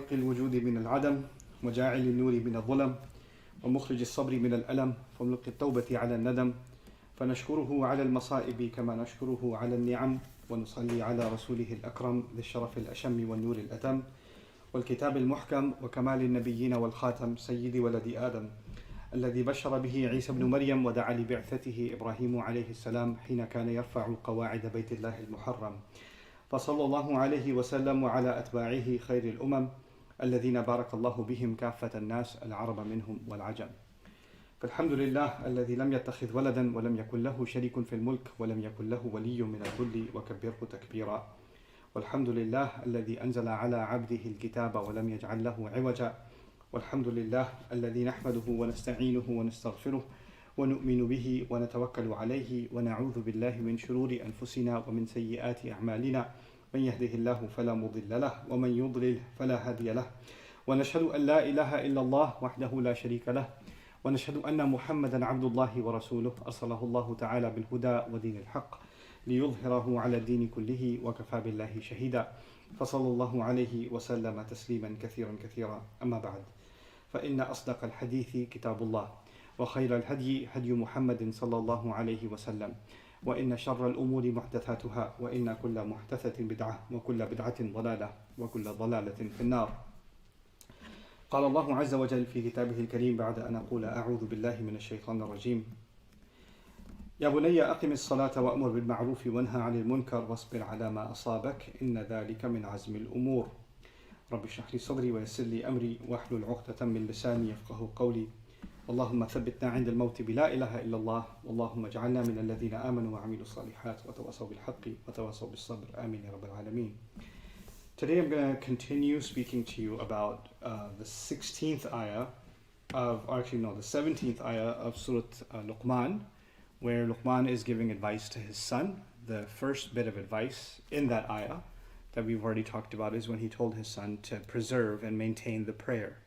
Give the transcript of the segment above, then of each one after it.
خالق الوجود من العدم وجاعل النور من الظلم ومخرج الصبر من الألم وملقي التوبة على الندم فنشكره على المصائب كما نشكره على النعم ونصلي على رسوله الأكرم ذي الشرف الأشم والنور الأتم والكتاب المحكم وكمال النبيين والخاتم سيد ولد آدم الذي بشر به عيسى بن مريم ودعا لبعثته إبراهيم عليه السلام حين كان يرفع قواعد بيت الله المحرم فصلى الله عليه وسلم وعلى أتباعه خير الأمم الذين بارك الله بهم كافة الناس العرب منهم والعجم. فالحمد لله الذي لم يتخذ ولدا ولم يكن له شريك في الملك ولم يكن له ولي من الذل وكبره تكبيرا. والحمد لله الذي أنزل على عبده الكتاب ولم يجعل له عوجا. والحمد لله الذي نحمده ونستعينه ونستغفره ونؤمن به ونتوكل عليه ونعوذ بالله من شرور أنفسنا ومن سيئات أعمالنا من يهده الله فلا مضل له ومن يضلل فلا هادي له ونشهد أن لا إله إلا الله وحده لا شريك له ونشهد أن محمدا عبد الله ورسوله أرسله الله تعالى بالهدى ودين الحق ليظهره على الدين كله وكفى بالله شهيدا فصلى الله عليه وسلم تسليما كثيرا أما بعد فإن أصدق الحديث كتاب الله وخير الهدي هدي محمد صلى الله عليه وسلم وإن شر الأمور محدثاتها وإن كل محدثة بدعة وكل بدعة ضلالة وكل ضلالة في النار. قال الله عز وجل في كتابه الكريم بعد أن أقول أعوذ بالله من الشيطان الرجيم: يا بني أقم الصلاة وأمر بالمعروف وانهى عن المنكر واصبر على ما أصابك إن ذلك من عزم الأمور. رب اشرح لي صدري ويسر لي أمري واحلل عقدة من لساني يفقهوا قولي. اللهم ثبتنا عند الموت بلا إله إلا الله واللهم اجعلنا من الذين آمنوا وعملوا الصالحات وتواصوا بالحق وتواصوا بالصبر آمين يا رب العالمين. Today I'm going to continue speaking to you about the 16th ayah the 17th ayah of Surah Laqman, where Laqman is giving advice to his son. The first bit of advice in that ayah that we've already talked about is when he told his son to preserve and maintain the prayer.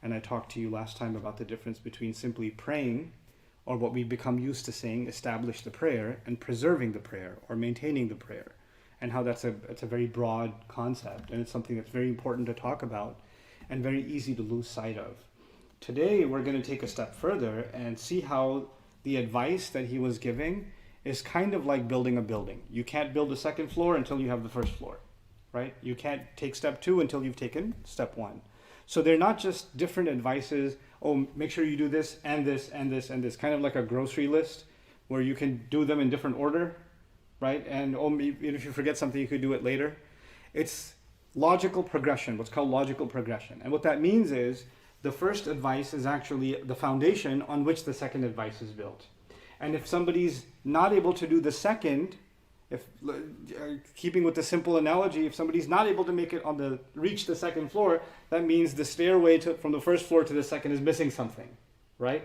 And I talked to you last time about the difference between simply praying, or what we become used to saying, establish the prayer, and preserving the prayer or maintaining the prayer, and how it's a very broad concept, and it's something that's very important to talk about and very easy to lose sight of. Today we're going to take a step further and see how the advice that he was giving is kind of like building a building. You can't build a second floor until you have the first floor, right? You can't take step 2 until you've taken step 1. So they're not just different advices, oh, make sure you do this and this and this and this, kind of like a grocery list where you can do them in different order, right? And if you forget something, you could do it later. It's logical progression, what's called logical progression. And what that means is the first advice is actually the foundation on which the second advice is built. And if somebody's not able to do the second, keeping with the simple analogy, if somebody's not able to reach the second floor, that means the stairway from the first floor to the second is missing something, right?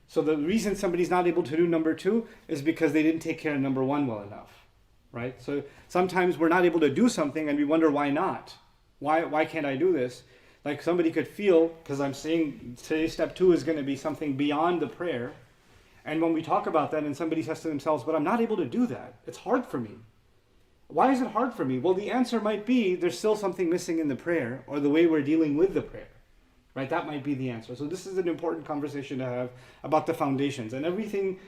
So the reason somebody's not able to do number 2 is because they didn't take care of number 1 well enough, right? So sometimes we're not able to do something and we wonder why not? Why can't I do this? Like somebody could feel, because I'm saying today's step 2 is going to be something beyond the prayer. And when we talk about that and somebody says to themselves, but I'm not able to do that. It's hard for me. Why is it hard for me? Well, the answer might be there's still something missing in the prayer or the way we're dealing with the prayer, right? That might be the answer. So this is an important conversation to have about the foundations and everything.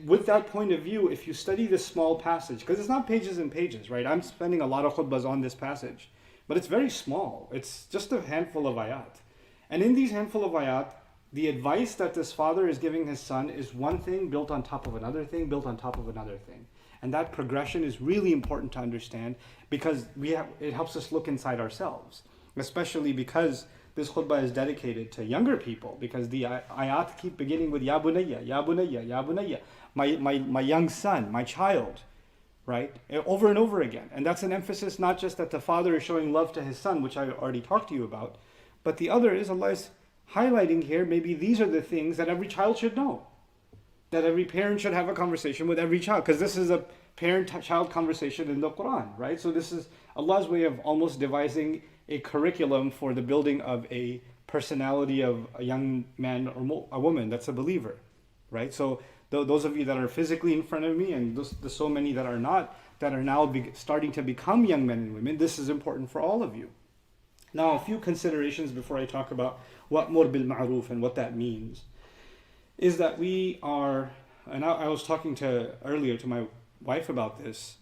With that point of view, if you study this small passage, because it's not pages and pages, right? I'm spending a lot of khutbahs on this passage, but it's very small. It's just a handful of ayat. And in these handful of ayat, the advice that this father is giving his son is one thing built on top of another thing, built on top of another thing. And that progression is really important to understand because it helps us look inside ourselves, especially because this khutbah is dedicated to younger people, because the ayat keep beginning with Ya Bunayya, Ya Bunayya, Ya Bunayya, my young son, my child, right? Over and over again. And that's an emphasis not just that the father is showing love to his son, which I already talked to you about, but the other is Allah is highlighting here, maybe these are the things that every child should know, that every parent should have a conversation with every child, because this is a parent-child conversation in the Quran, right? So this is Allah's way of almost devising a curriculum for the building of a personality of a young man or a woman that's a believer, right? So those of you that are physically in front of me, and there's so many that are not, that are now starting to become young men and women, this is important for all of you. Now, a few considerations before I talk about wa'mur bil ma'ruf and what that means, is that we are, and I was talking earlier to my wife about this,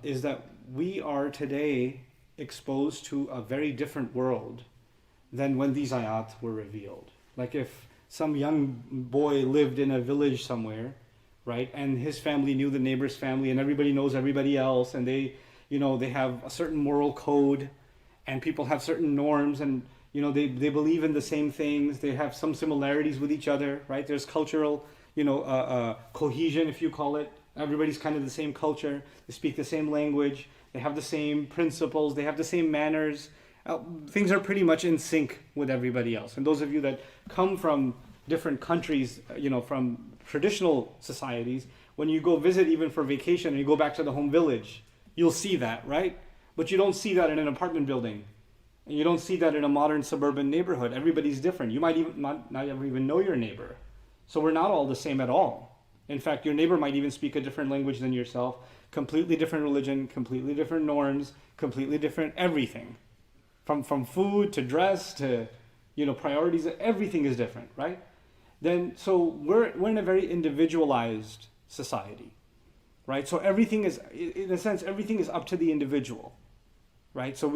is that we are today exposed to a very different world than when these ayat were revealed. Like if some young boy lived in a village somewhere, right, and his family knew the neighbor's family, and everybody knows everybody else, and they have a certain moral code, and people have certain norms, and they believe in the same things, they have some similarities with each other, right? There's cultural, cohesion, if you call it. Everybody's kind of the same culture, they speak the same language, they have the same principles, they have the same manners. Things are pretty much in sync with everybody else. And those of you that come from different countries, from traditional societies, when you go visit even for vacation and you go back to the home village, you'll see that, right? But you don't see that in an apartment building. And you don't see that in a modern suburban neighborhood. Everybody's different. You might even not ever even know your neighbor. So we're not all the same at all. In fact, your neighbor might even speak a different language than yourself, completely different religion, completely different norms, completely different everything. From food to dress to, priorities, everything is different, right? So we're in a very individualized society, right? So everything is, in a sense, everything is up to the individual, right? So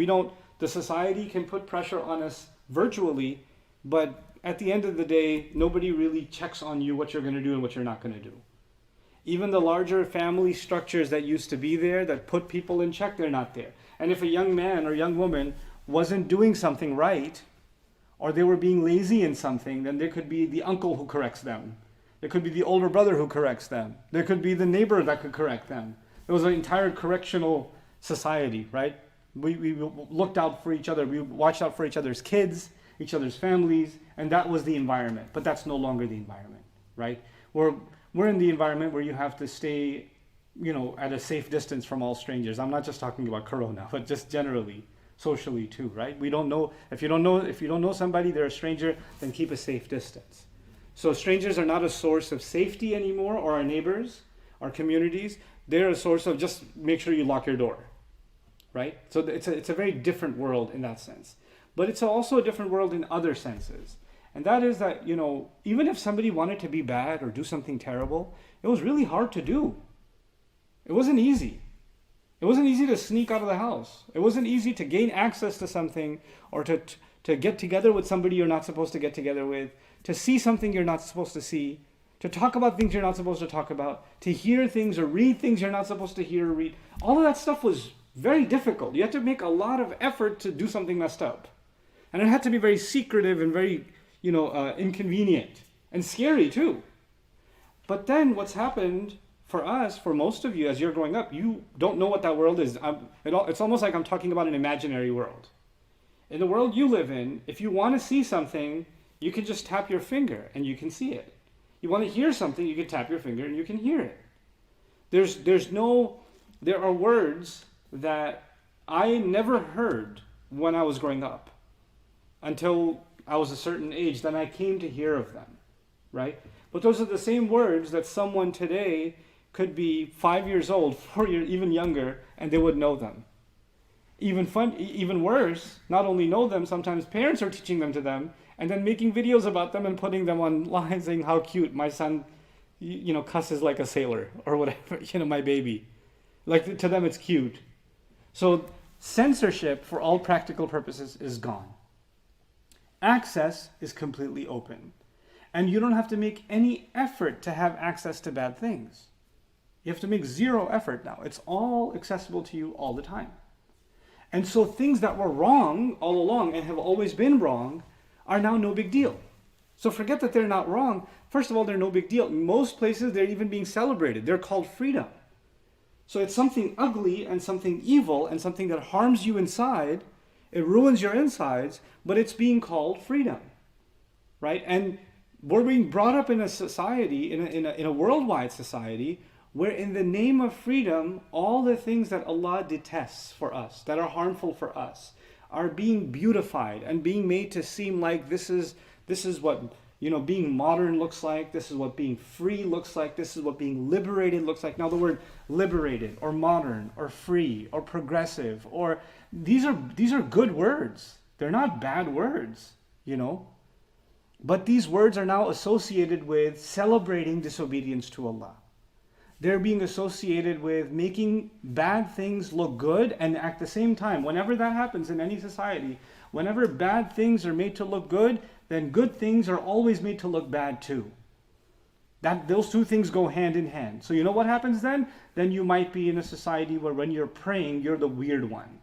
the society can put pressure on us virtually, but at the end of the day, nobody really checks on you what you're going to do and what you're not going to do. Even the larger family structures that used to be there, that put people in check, they're not there. And if a young man or young woman wasn't doing something right, or they were being lazy in something, then there could be the uncle who corrects them. There could be the older brother who corrects them. There could be the neighbor that could correct them. It was an entire correctional society, right? We looked out for each other. We watched out for each other's kids, each other's families, and that was the environment. But that's no longer the environment, right? We're in the environment where you have to stay, at a safe distance from all strangers. I'm not just talking about Corona, but just generally, socially too, right? We don't know, if you don't know somebody, they're a stranger, then keep a safe distance. So strangers are not a source of safety anymore, or our neighbors, our communities. They're a source of just make sure you lock your door, right? So it's a very different world in that sense. But it's also a different world in other senses. And that is that, even if somebody wanted to be bad or do something terrible, it was really hard to do. It wasn't easy. It wasn't easy to sneak out of the house. It wasn't easy to gain access to something, or to get together with somebody you're not supposed to get together with, to see something you're not supposed to see, to talk about things you're not supposed to talk about, to hear things or read things you're not supposed to hear or read. All of that stuff was very difficult. You had to make a lot of effort to do something messed up. And it had to be very secretive and very, inconvenient and scary too. But then what's happened for us, for most of you, as you're growing up, you don't know what that world is. It's almost like I'm talking about an imaginary world. In the world you live in, if you want to see something, you can just tap your finger and you can see it. You want to hear something, you can tap your finger and you can hear it. There are words that I never heard when I was growing up until I was a certain age, then I came to hear of them, right? But those are the same words that someone today could be 5 years old, 4 years, even younger, and they would know them. Even worse, not only know them, sometimes parents are teaching them to them, and then making videos about them and putting them online saying how cute my son, cusses like a sailor, or whatever, my baby. Like, to them it's cute. So censorship, for all practical purposes, is gone. Access is completely open. And you don't have to make any effort to have access to bad things. You have to make zero effort now. It's all accessible to you all the time. And so things that were wrong all along and have always been wrong are now no big deal. So forget that they're not wrong. First of all, they're no big deal. In most places, they're even being celebrated. They're called freedom. So it's something ugly and something evil and something that harms you inside. It ruins your insides, but it's being called freedom, right? And we're being brought up in a society, in a worldwide society, where in the name of freedom, all the things that Allah detests for us, that are harmful for us, are being beautified and being made to seem like this is what being modern looks like. This is what being free looks like. This is what being liberated looks like. Now the word liberated or modern or free or progressive, or these are good words. They're not bad words, But these words are now associated with celebrating disobedience to Allah. They're being associated with making bad things look good, and at the same time, whenever that happens in any society, whenever bad things are made to look good, then good things are always made to look bad too. Those two things go hand in hand. So you know what happens then? Then you might be in a society where when you're praying, you're the weird one.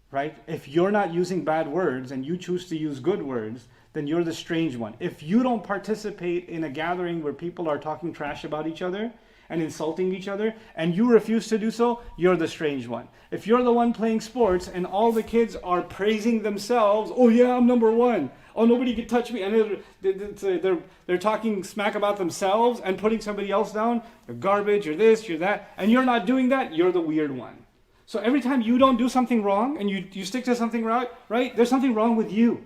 Right? If you're not using bad words and you choose to use good words, then you're the strange one. If you don't participate in a gathering where people are talking trash about each other and insulting each other, and you refuse to do so, you're the strange one. If you're the one playing sports and all the kids are praising themselves, oh yeah, I'm number one. Oh, nobody can touch me. And they're talking smack about themselves and putting somebody else down. You're garbage, you're this, you're that. And you're not doing that, you're the weird one. So every time you don't do something wrong and you stick to something right, there's something wrong with you.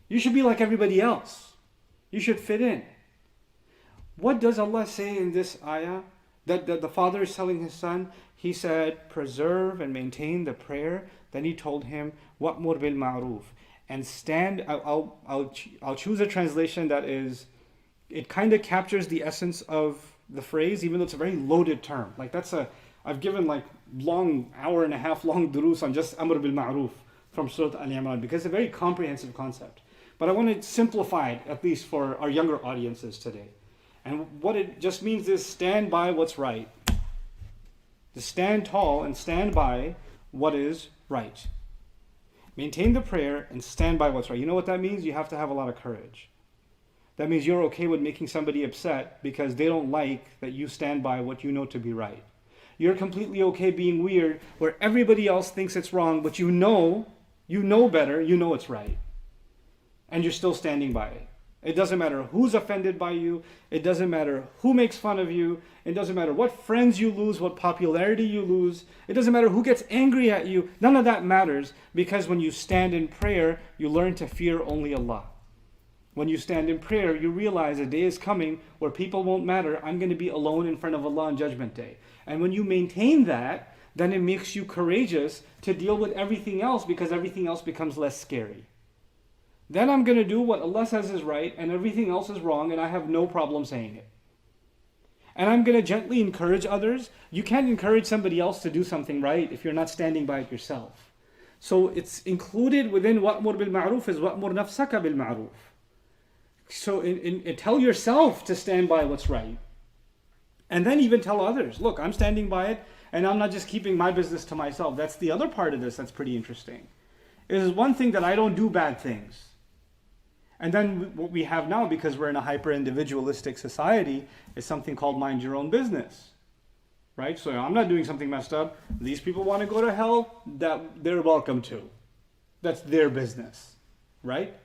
You should be like everybody else. You should fit in. What does Allah say in this ayah? That the father is telling his son, he said, preserve and maintain the prayer. Then he told him, wa'mur bil ma'ruf. And stand, I'll choose a translation that is, it kind of captures the essence of the phrase, even though it's a very loaded term. Like I've given long, hour and a half long durus on just amr bil ma'ruf from Surah Al-Imran, because it's a very comprehensive concept. But I want to simplify it, at least for our younger audiences today. And what it just means is stand by what's right. To stand tall and stand by what is right. Maintain the prayer and stand by what's right. You know what that means? You have to have a lot of courage. That means you're okay with making somebody upset because they don't like that you stand by what you know to be right. You're completely okay being weird where everybody else thinks it's wrong, but you know better, you know it's right. And you're still standing by it. It doesn't matter who's offended by you. It doesn't matter who makes fun of you. It doesn't matter what friends you lose, what popularity you lose. It doesn't matter who gets angry at you. None of that matters, because when you stand in prayer, you learn to fear only Allah. When you stand in prayer, you realize a day is coming where people won't matter. I'm going to be alone in front of Allah on Judgment Day. And when you maintain that, then it makes you courageous to deal with everything else, because everything else becomes less scary. Then I'm going to do what Allah says is right and everything else is wrong, and I have no problem saying it. And I'm going to gently encourage others. You can't encourage somebody else to do something right if you're not standing by it yourself. So it's included within wa'mur bil ma'ruf is wa'mur nafsaka bil ma'ruf. So tell yourself to stand by what's right. And then even tell others, look, I'm standing by it, and I'm not just keeping my business to myself. That's the other part of this that's pretty interesting. It is one thing that I don't do bad things. And then what we have now, because we're in a hyper-individualistic society, is something called mind your own business. Right? So I'm not doing something messed up. These people want to go to hell, that they're welcome to. That's their business. Right?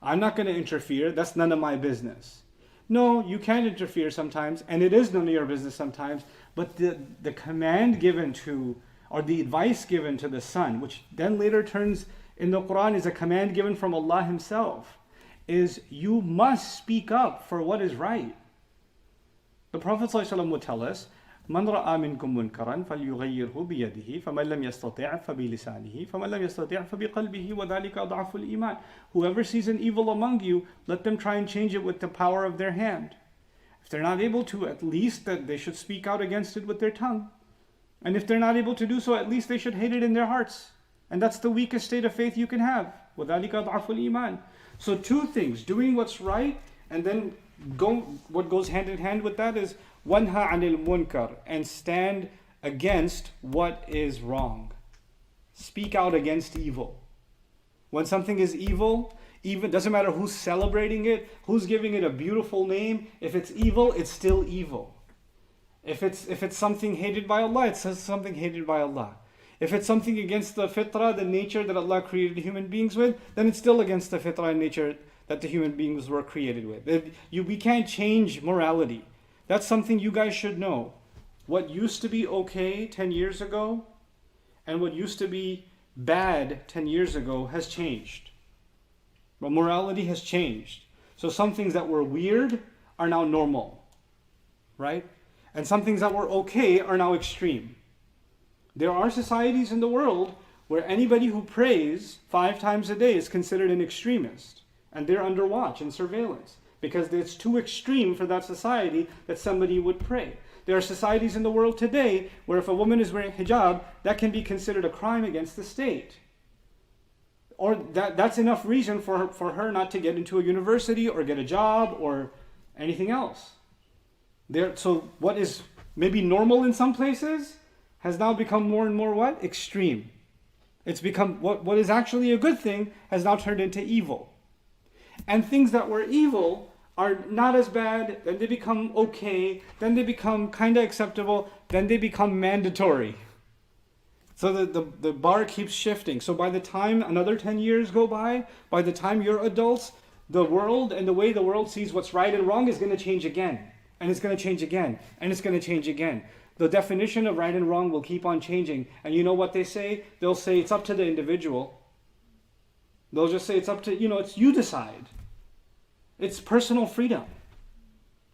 I'm not going to interfere. That's none of my business. No, you can interfere sometimes, and it is none of your business sometimes, but the command given to, or the advice given to the son, which then later turns in the Quran is a command given from Allah Himself, is you must speak up for what is right. The Prophet ﷺ would tell us, من رأى منكم منكرا فليغيره بيده فمن لم يستطع فبلسانه فمن لم يستطع فبقلبه وذلك أضعف الإيمان. Whoever sees an evil among you, let them try and change it with the power of their hand. If they're not able to, at least that they should speak out against it with their tongue. And if they're not able to do so, at least they should hate it in their hearts. And that's the weakest state of faith you can have. وذلك أضعف الإيمان. So two things, doing what's right, and then what goes hand in hand with that is وَانْهَا عَنِ الْمُنْكَرِ, and stand against what is wrong. Speak out against evil. When something is evil, even doesn't matter who's celebrating it, who's giving it a beautiful name, if it's evil, it's still evil. If it's something hated by Allah, it says something hated by Allah. If it's something against the fitrah, the nature that Allah created human beings with, then it's still against the fitrah and nature that the human beings were created with. We can't change morality. That's something you guys should know. What used to be okay 10 years ago and what used to be bad 10 years ago has changed. But morality has changed. So some things that were weird are now normal, right? And some things that were okay are now extreme. There are societies in the world where anybody who prays 5 times a day is considered an extremist. And they're under watch and surveillance because it's too extreme for that society that somebody would pray. There are societies in the world today where if a woman is wearing hijab, that can be considered a crime against the state. Or that's enough reason for her not to get into a university or get a job or anything else. So what is maybe normal in some places has now become more and more what? Extreme. It's become what is actually a good thing has now turned into evil. And things that were evil are not as bad, then they become okay, then they become kind of acceptable, then they become mandatory. So the bar keeps shifting. So by the time another 10 years go by the time you're adults, the world and the way the world sees what's right and wrong is going to change again. And it's going to change again. And it's going to change again. The definition of right and wrong will keep on changing. And you know what they say? They'll say it's up to the individual. They'll just say it's up to, it's you decide. It's personal freedom.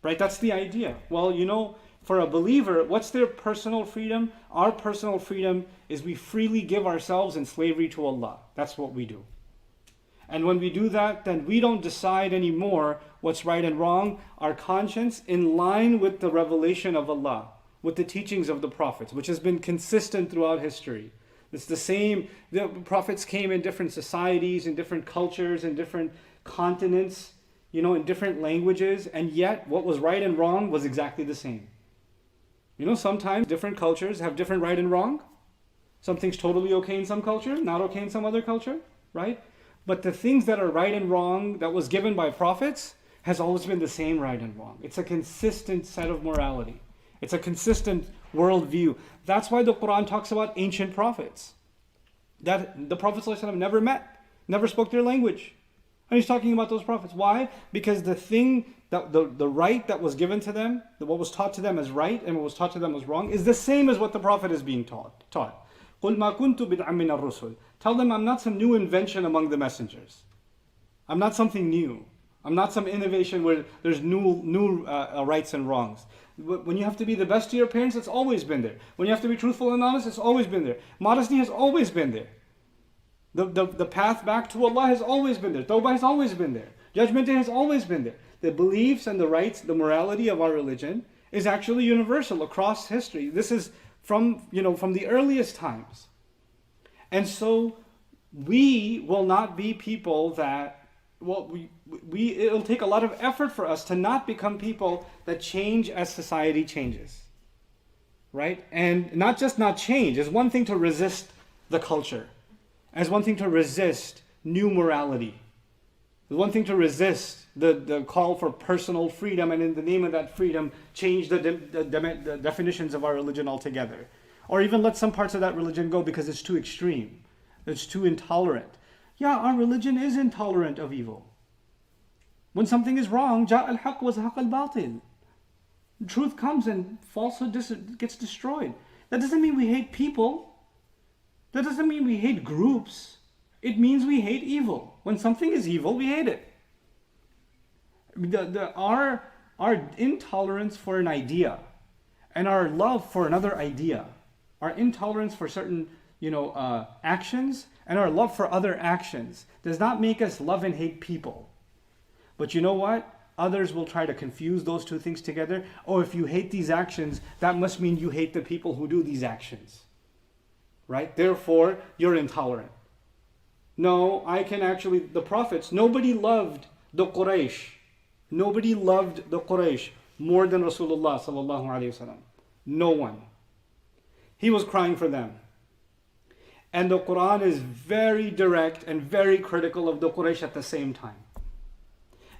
Right? That's the idea. Well, for a believer, what's their personal freedom? Our personal freedom is we freely give ourselves in slavery to Allah. That's what we do. And when we do that, then we don't decide anymore what's right and wrong. Our conscience, in line with the revelation of Allah, with the teachings of the prophets, which has been consistent throughout history. It's the same. The prophets came in different societies, in different cultures, in different continents, in different languages, and yet what was right and wrong was exactly the same. Sometimes different cultures have different right and wrong. Something's totally okay in some culture, not okay in some other culture, right? But the things that are right and wrong that was given by prophets has always been the same right and wrong. It's a consistent set of morality. It's a consistent worldview. That's why the Quran talks about ancient prophets. That the Prophet ﷺ never met, never spoke their language. And he's talking about those prophets. Why? Because the thing, that the right that was given to them, what was taught to them as right and what was taught to them as wrong, is the same as what the Prophet is being taught. قُلْ مَا كُنْتُ بِدْعًا مِنَ الرُّسُلِ. Tell them I'm not some new invention among the messengers. I'm not something new. I'm not some innovation where there's new rights and wrongs. When you have to be the best to your parents, it's always been there. When you have to be truthful and honest, it's always been there. Modesty has always been there. The path back to Allah has always been there. Tawbah has always been there. Judgment Day has always been there. The beliefs and the rights, the morality of our religion is actually universal across history. This is from the earliest times. And so we will not be people that, it'll take a lot of effort for us to not become people that change as society changes. Right? And not just not change. It's one thing to resist the culture. It's one thing to resist new morality. It's one thing to resist the call for personal freedom, and in the name of that freedom, change the definitions of our religion altogether. Or even let some parts of that religion go because it's too extreme. It's too intolerant. Yeah, our religion is intolerant of evil. When something is wrong, جاء الحق وزهق الباطل. Truth comes and falsehood gets destroyed. That doesn't mean we hate people. That doesn't mean we hate groups. It means we hate evil. When something is evil, we hate it. Our intolerance for an idea and our love for another idea, our intolerance for certain actions and our love for other actions does not make us love and hate people. But you know what? Others will try to confuse those two things together. Oh, if you hate these actions, that must mean you hate the people who do these actions. Right? Therefore, you're intolerant. No, the prophets, nobody loved the Quraysh. Nobody loved the Quraysh more than Rasulullah sallallahu alaihi wasallam. No one. He was crying for them. And the Quran is very direct and very critical of the Quraysh at the same time.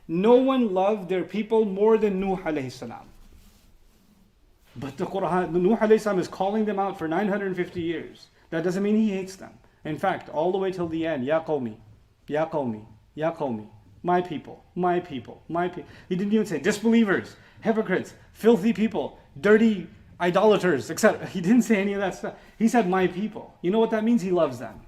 No one loved their people more than Nuh alayhi salam. But the Quran, Nuh alayhi salam is calling them out for 950 years. That doesn't mean he hates them. In fact, all the way till the end, Ya qawmi, Ya qawmi, Ya qawmi, my people, my people, my people. He didn't even say disbelievers, hypocrites, filthy people, dirty idolaters, etc. He didn't say any of that stuff. He said my people. You know what that means? He loves them.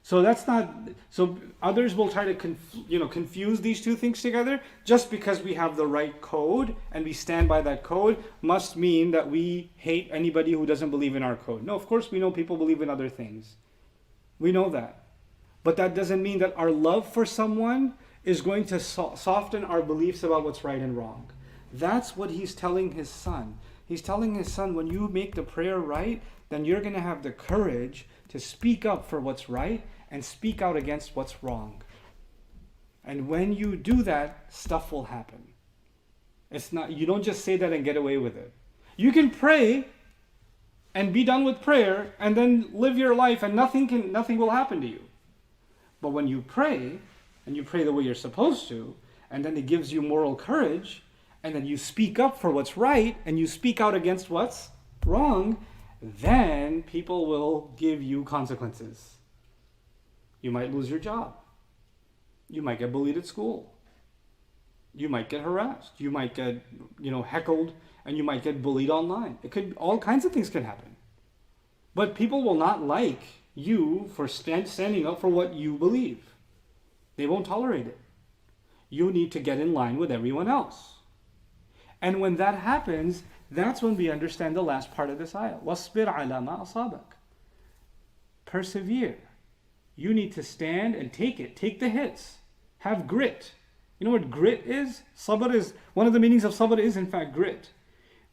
So that's not, so others will try to confuse these two things together. Just because we have the right code and we stand by that code must mean that we hate anybody who doesn't believe in our code. No, of course we know people believe in other things. We know that. But that doesn't mean that our love for someone is going to soften our beliefs about what's right and wrong. That's what he's telling his son. He's telling his son, when you make the prayer right, then you're going to have the courage to speak up for what's right and speak out against what's wrong. And when you do that, stuff will happen. It's not, you don't just say that and get away with it. You can pray and be done with prayer and then live your life and nothing will happen to you. But when you pray, and you pray the way you're supposed to, and then it gives you moral courage, and then you speak up for what's right, and you speak out against what's wrong, then people will give you consequences. You might lose your job. You might get bullied at school. You might get harassed. You might get, heckled, and you might get bullied online. All kinds of things can happen. But people will not like you for standing up for what you believe. They won't tolerate it. You need to get in line with everyone else. And when that happens, that's when we understand the last part of this ayah. وَاصْبِرْ عَلَى مَا أَصَابَكَ. Persevere. You need to stand and take it. Take the hits. Have grit. You know what grit is? Sabr is, one of the meanings of sabr is in fact grit.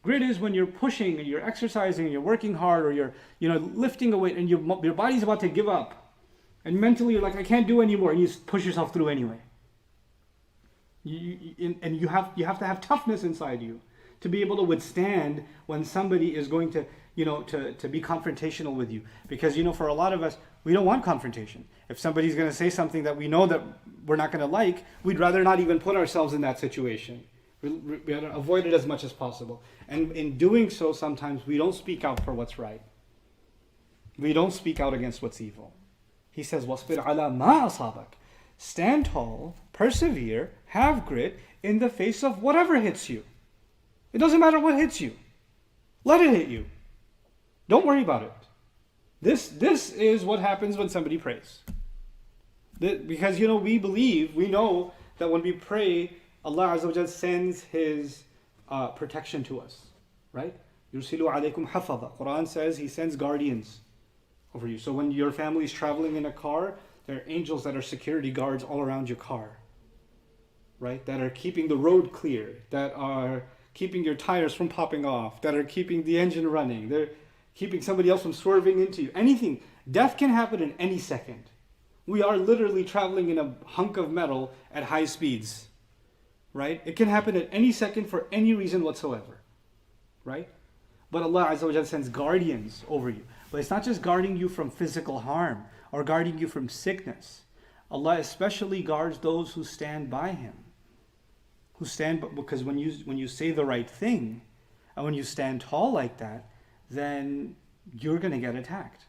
Grit is when you're pushing and you're exercising and you're working hard, or you're lifting a weight and your body's about to give up. And mentally you're like, I can't do anymore, and you push yourself through anyway. You have to have toughness inside you to be able to withstand when somebody is going to be confrontational with you. Because for a lot of us, we don't want confrontation. If somebody's going to say something that we know that we're not going to like, we'd rather not even put ourselves in that situation. We ought to avoid it as much as possible. And in doing so, sometimes we don't speak out for what's right. We don't speak out against what's evil. He says, وَاصْبِرْ عَلَى مَا أَصَابَكَ. Stand tall, persevere, have grit in the face of whatever hits you. It doesn't matter what hits you. Let it hit you. Don't worry about it. This is what happens when somebody prays. Because we know that when we pray, Allah Azza wa Jal sends His protection to us, right? يُرْسِلُ عَلَيْكُمْ حَفَظًا. Quran says He sends guardians over you. So when your family is traveling in a car, there are angels that are security guards all around your car, right? That are keeping the road clear, that are keeping your tires from popping off, that are keeping the engine running. They're keeping somebody else from swerving into you. Anything. Death can happen in any second. We are literally traveling in a hunk of metal at high speeds, right? It can happen at any second for any reason whatsoever, right? But Allah Azza wa Jalla sends guardians over you. But it's not just guarding you from physical harm or guarding you from sickness. Allah especially guards those who stand by Him. Because when you say the right thing, and when you stand tall like that, then you're going to get attacked.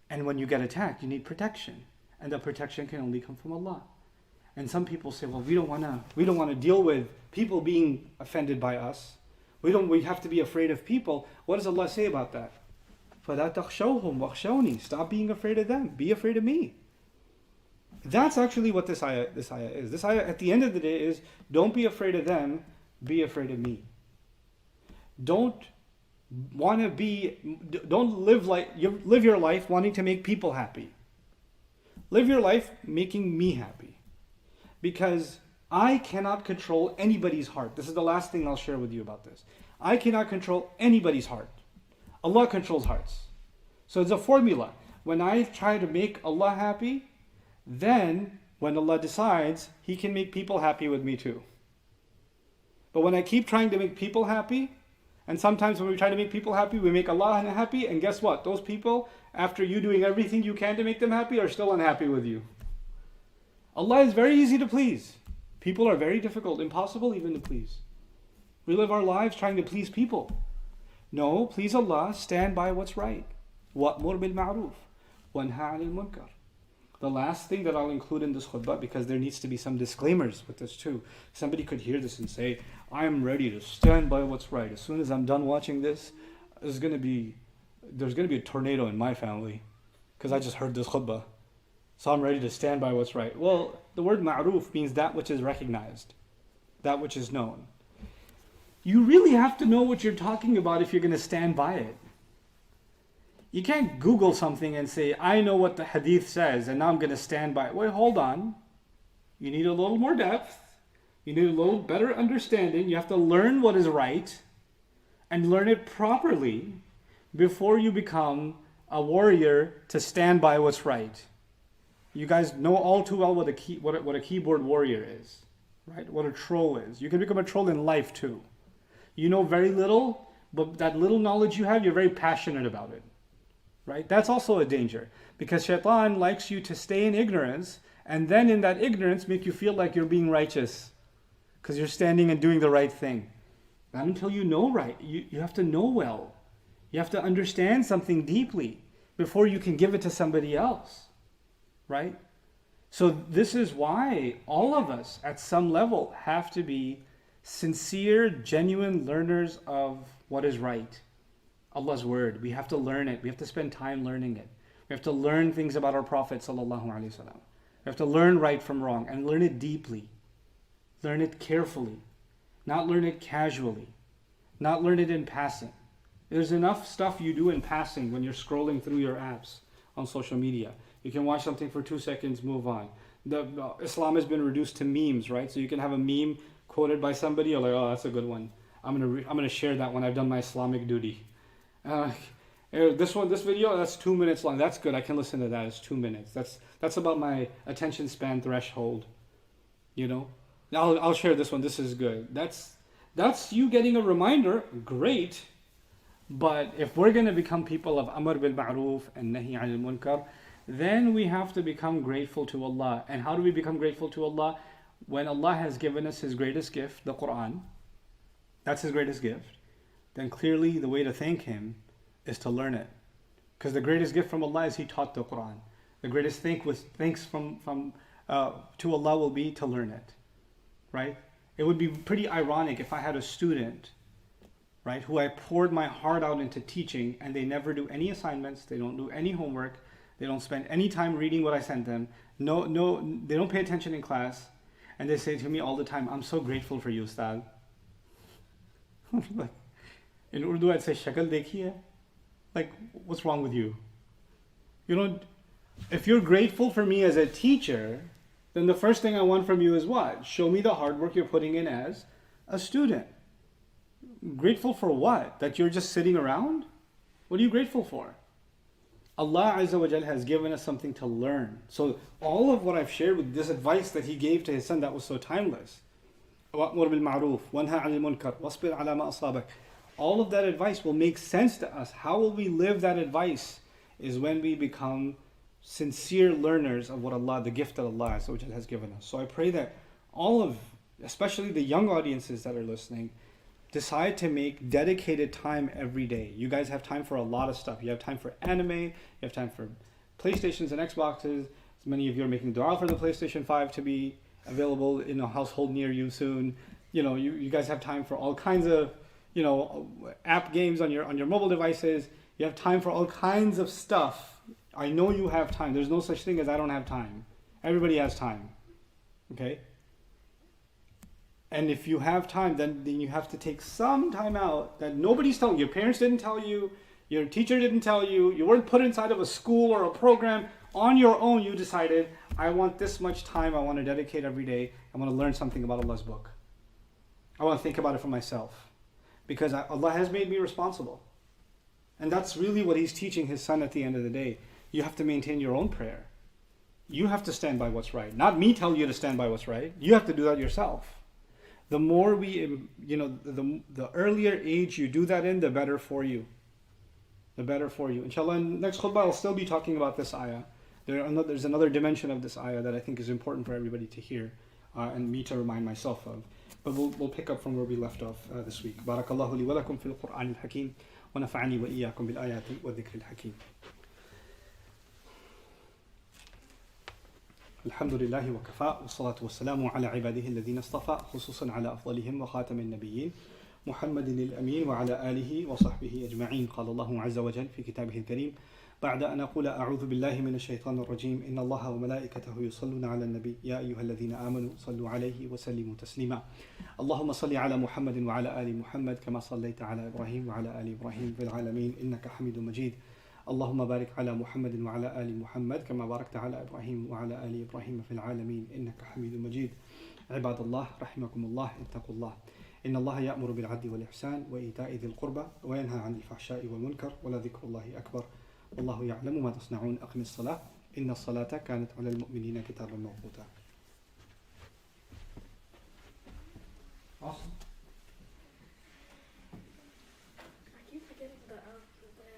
And when you get attacked, you need protection. And the protection can only come from Allah. And some people say, well, we don't want to deal with people being offended by us. We have to be afraid of people. What does Allah say about that? فَلَا تَخْشَوْهُمْ وَخْشَوْنِي. Stop being afraid of them. Be afraid of me. That's actually what this ayah is. This ayah at the end of the day is, don't be afraid of them, be afraid of me. Don't live your life wanting to make people happy. Live your life making me happy. Because I cannot control anybody's heart. This is the last thing I'll share with you about this. I cannot control anybody's heart. Allah controls hearts. So it's a formula. When I try to make Allah happy, then when Allah decides, He can make people happy with me too. But when I keep trying to make people happy, and sometimes when we try to make people happy, we make Allah unhappy, and guess what? Those people, after you doing everything you can to make them happy, are still unhappy with you. Allah is very easy to please. People are very difficult, impossible even to please. We live our lives trying to please people. No, please Allah, stand by what's right. وَأْمُرْ بِالْمَعْرُوفِ وَانْهَى عَنِ الْمُنْكَرِ. The last thing that I'll include in this khutbah, because there needs to be some disclaimers with this too. Somebody could hear this and say, I'm ready to stand by what's right. As soon as I'm done watching this, there's going to be a tornado in my family because I just heard this khutbah. so I'm ready to stand by what's right. Well, the word ma'ruf means that which is recognized, that which is known. You really have to know what you're talking about if you're going to stand by it. You can't Google something and say, I know what the hadith says, and now I'm going to stand by it. Wait, hold on. You need a little more depth. You need a little better understanding. You have to learn what is right and learn it properly before you become a warrior to stand by what's right. You guys know all too well what a keyboard warrior is, right? What a troll is. You can become a troll in life too. You know very little, but that little knowledge you have, you're very passionate about it, right? That's also a danger, because shaitan likes you to stay in ignorance, and then in that ignorance make you feel like you're being righteous because you're standing and doing the right thing. Not until you know right. You have to know well. You have to understand something deeply before you can give it to somebody else, right? So this is why all of us at some level have to be sincere, genuine learners of what is right. Allah's word. We have to learn it. We have to spend time learning it. We have to learn things about our Prophet sallallahu alaihi wasallam. We have to learn right from wrong and learn it deeply. Learn it carefully. Not learn it casually. Not learn it in passing. There's enough stuff you do in passing when you're scrolling through your apps on social media. You can watch something for 2 seconds, move on. Islam has been reduced to memes, right? So you can have a meme quoted by somebody, you're like, oh, that's a good one. I'm gonna share that when I've done my Islamic duty. This video, that's 2 minutes long. That's good. I can listen to that. It's 2 minutes. That's about my attention span threshold. You know, I'll share this one. This is good. That's you getting a reminder. Great. But if we're going to become people of Amr bil Ma'ruf and Nahi anil Munkar, then we have to become grateful to Allah. And how do we become grateful to Allah? When Allah has given us His greatest gift, the Quran, that's His greatest gift, then clearly the way to thank Him is to learn it. Because the greatest gift from Allah is He taught the Quran. The greatest thanks to Allah will be to learn it, right? It would be pretty ironic if I had a student, right, who I poured my heart out into teaching, and they never do any assignments, they don't do any homework, they don't spend any time reading what I sent them, no, they don't pay attention in class, and they say to me all the time, I'm so grateful for you, Ustad. In Urdu, I'd say, Shakal dekhiye? Like, what's wrong with you? You know, if you're grateful for me as a teacher, then the first thing I want from you is what? Show me the hard work you're putting in as a student. Grateful for what? That you're just sitting around? What are you grateful for? Allah Azza wa Jal has given us something to learn. So all of what I've shared with this advice that He gave to His son that was so timeless. وَأْمُرْ بِالْمَعْرُوفِ وَانْهَى عَنِ الْمُنْكَرِ وَاصْبِرْ عَلَى مَا أَصَابَكَ. All of that advice will make sense to us. How will we live that advice is when we become sincere learners of what Allah, the gift that Allah Azza wa Jal has given us. So I pray that all of, especially the young audiences that are listening, decide to make dedicated time every day. You guys have time for a lot of stuff. You have time for anime, you have time for PlayStations and Xboxes. Many of you are making dua for the PlayStation 5 to be available in a household near you soon. You know, you guys have time for all kinds of, you know, app games on your mobile devices. You have time for all kinds of stuff. I know you have time. There's no such thing as I don't have time. Everybody has time. Okay? And if you have time, then you have to take some time out that nobody's telling you. Your parents didn't tell you. Your teacher didn't tell you. You weren't put inside of a school or a program. On your own, you decided, I want this much time I want to dedicate every day. I want to learn something about Allah's book. I want to think about it for myself. Because Allah has made me responsible. And that's really what He's teaching His son at the end of the day. You have to maintain your own prayer. You have to stand by what's right. Not me tell you to stand by what's right. You have to do that yourself. The more the earlier age you do that in, the better for you. The better for you. Inshallah, in next khutbah I'll still be talking about this ayah. There's another dimension of this ayah that I think is important for everybody to hear and me to remind myself of. But we'll pick up from where we left off this week. Barakallahu li wa lakum fil Qur'an al-Hakim wa nafa'ani wa iyyakum bil ayati wa dhikr al-Hakim. الحمد لله وكفى والصلاة والسلام على عباده الذين اصطفى خصوصا على أفضلهم وخاتم النبيين محمد الأمين وعلى آله وصحبه أجمعين. قال الله عز وجل في كتابه الكريم بعد أن أقول أعوذ بالله من الشيطان الرجيم إن الله وملائكته يصلون على النبي يا أيها الذين آمنوا صلوا عليه وسلموا تسليما اللهم صل على محمد وعلى آل محمد كما صليت على إبراهيم وعلى آل إبراهيم في العالمين إنك حميد مجيد اللهم بارك على محمد وعلى آل محمد كما باركت على إبراهيم وعلى آل إبراهيم في العالمين إنك حميد مجيد عباد الله رحمكم الله اتقوا الله إن الله يأمر بالعدل والإحسان وإيتاء ذي القربى وينهى عن الفحشاء والمنكر ولذكر الله أكبر والله يعلم ما تصنعون أقم الصلاة إن الصلاة كانت على المؤمنين كتابا موقوتا. Awesome.